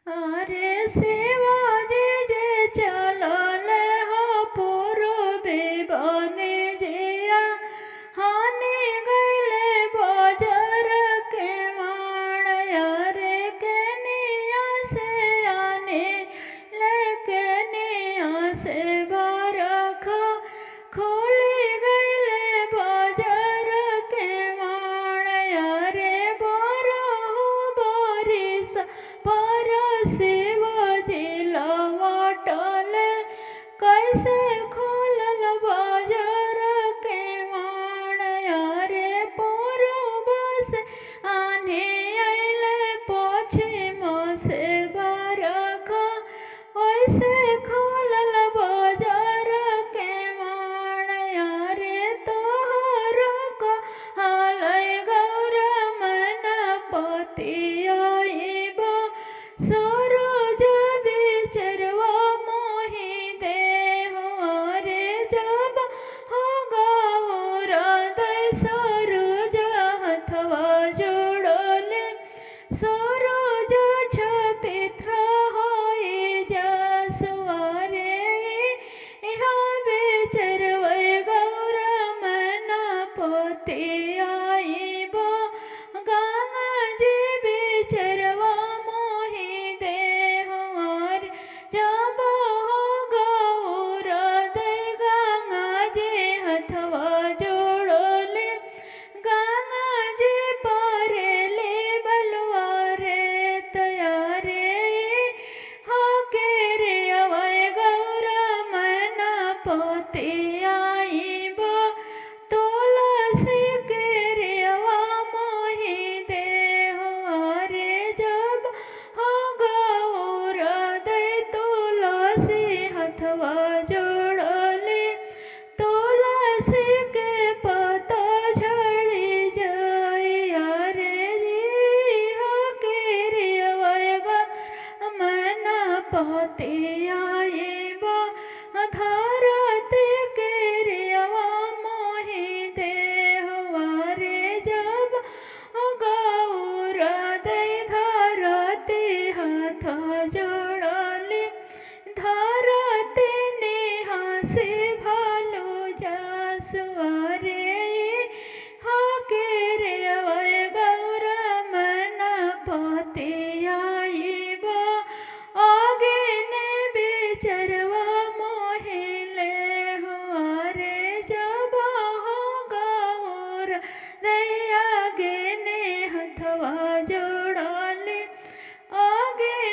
अरे शिवाजी जे चलल हो पूर्वे बने जिया हानि गैले बजर के माण अरे केनिया से आने लेकेनिया से बरख खोली गैले बजर के माण अरे बरहु बरिस पर शिवजी लौटल कैसे खोलल बाजार के माण अरे पूर्व से आने अइले पश्चिम से बरख कैसे खोलल बाजार के माण अरे तोहर हालय गौर मन पति सरोज बिचरवा मोहि देहो अरे जब हो गौर दय सरोज हथवा जोड़ले सरोज छपित्र होई जसुआरे इहा बिचरवै गौर मन पति आइबो गंगा जी बिचरवा जब हो गौर दय गंगा जी हथवा जोड़ले गंगा जी पारेले बलुआ रे तयारे हो के रे अवय गौर मन पति आइबो तुलसी के रेवा मोहि देहो अरे जब हो गौर दय तुलसी हथवा जोड़ले तुलसी के पता झड़ी जाई अरे जी हो के रे मन पति